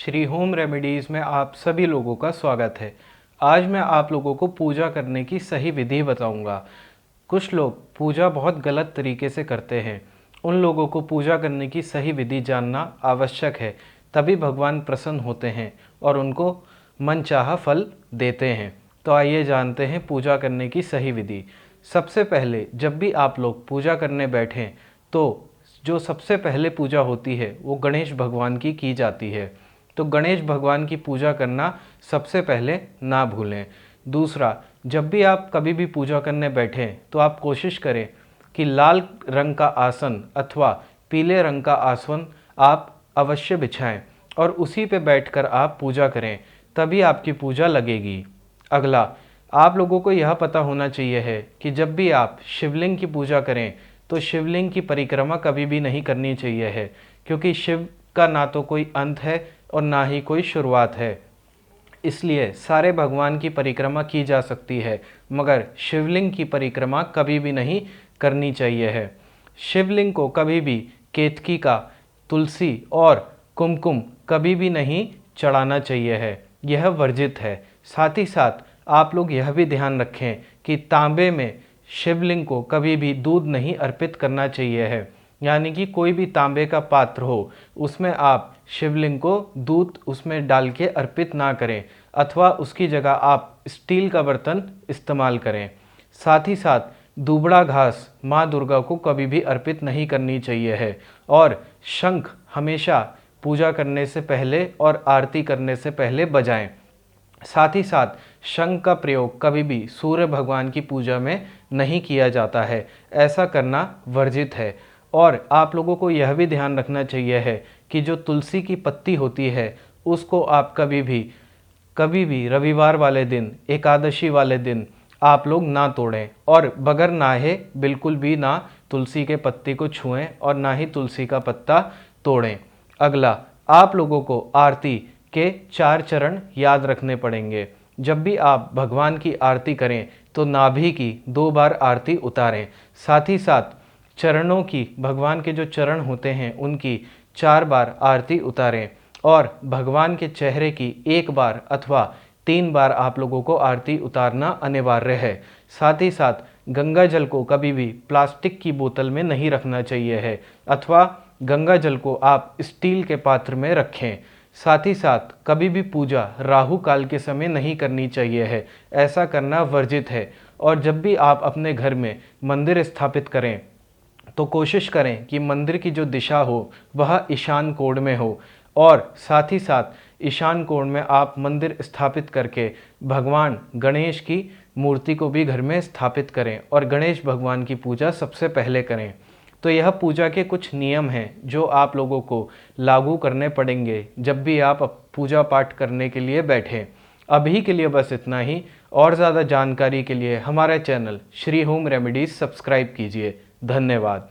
Shri home remedies में आप सभी लोगों का स्वागत है। आज मैं आप लोगों को पूजा करने की सही विधि बताऊंगा। कुछ लोग पूजा बहुत गलत तरीके से करते हैं। उन लोगों को पूजा करने की सही विधि जानना आवश्यक है, तभी भगवान प्रसन्न होते हैं और उनको मनचाहा फल देते हैं। तो आइए जानते हैं पूजा करने की सही विधि। सबसे पहले जब भी आप लोग पूजा करने बैठें तो जो सबसे पहले पूजा होती है वो गणेश भगवान की जाती है। तो गणेश भगवान की पूजा करना सबसे पहले ना भूलें। दूसरा, जब भी आप कभी भी पूजा करने बैठें तो आप कोशिश करें कि लाल रंग का आसन अथवा पीले रंग का आसन आप अवश्य बिछाएं और उसी पे बैठकर आप पूजा करें, तभी आपकी पूजा लगेगी। अगला, आप लोगों को यह पता होना चाहिए है कि जब भी आप शिवलिंग की पूजा करें तो शिवलिंग की परिक्रमा कभी भी नहीं करनी चाहिए है, क्योंकि शिव का ना तो कोई अंत है और ना ही कोई शुरुआत है। इसलिए सारे भगवान की परिक्रमा की जा सकती है, मगर शिवलिंग की परिक्रमा कभी भी नहीं करनी चाहिए है। शिवलिंग को कभी भी केतकी का, तुलसी और कुमकुम कभी भी नहीं चढ़ाना चाहिए है, यह वर्जित है। साथ ही साथ आप लोग यह भी ध्यान रखें कि तांबे में शिवलिंग को कभी भी दूध नहीं अर्पित करना चाहिए है, यानी कि कोई भी तांबे का पात्र हो उसमें आप शिवलिंग को दूध उसमें डाल के अर्पित ना करें, अथवा उसकी जगह आप स्टील का बर्तन इस्तेमाल करें। साथ ही साथ दुबड़ा घास माँ दुर्गा को कभी भी अर्पित नहीं करनी चाहिए है, और शंख हमेशा पूजा करने से पहले और आरती करने से पहले बजाएं। साथ ही साथ शंख का प्रयोग कभी भी सूर्य भगवान की पूजा में नहीं किया जाता है, ऐसा करना वर्जित है। और आप लोगों को यह भी ध्यान रखना चाहिए है कि जो तुलसी की पत्ती होती है उसको आप कभी भी रविवार वाले दिन, एकादशी वाले दिन आप लोग ना तोड़ें, और बगैर नहाए बिल्कुल भी ना तुलसी के पत्ती को छुएं और ना ही तुलसी का पत्ता तोड़ें। अगला, आप लोगों को आरती के 4 चरण याद रखने पड़ेंगे। जब भी आप भगवान की आरती करें तो नाभि की 2 बार आरती उतारें। साथ ही साथ चरणों की, भगवान के जो चरण होते हैं उनकी 4 बार आरती उतारें, और भगवान के चेहरे की 1 बार अथवा 3 बार आप लोगों को आरती उतारना अनिवार्य है। साथ ही साथ गंगा जल को कभी भी प्लास्टिक की बोतल में नहीं रखना चाहिए है, अथवा गंगा जल को आप स्टील के पात्र में रखें। साथ ही साथ कभी भी पूजा राहु काल के समय नहीं करनी चाहिए है, ऐसा करना वर्जित है। और जब भी आप अपने घर में मंदिर स्थापित करें तो कोशिश करें कि मंदिर की जो दिशा हो वह ईशान कोण में हो, और साथ ही साथ ईशान कोण में आप मंदिर स्थापित करके भगवान गणेश की मूर्ति को भी घर में स्थापित करें और गणेश भगवान की पूजा सबसे पहले करें। तो यह पूजा के कुछ नियम हैं जो आप लोगों को लागू करने पड़ेंगे जब भी आप पूजा पाठ करने के लिए बैठें। अभी के लिए बस इतना ही। और ज़्यादा जानकारी के लिए हमारा channel Shri home remedies subscribe कीजिए। धन्यवाद।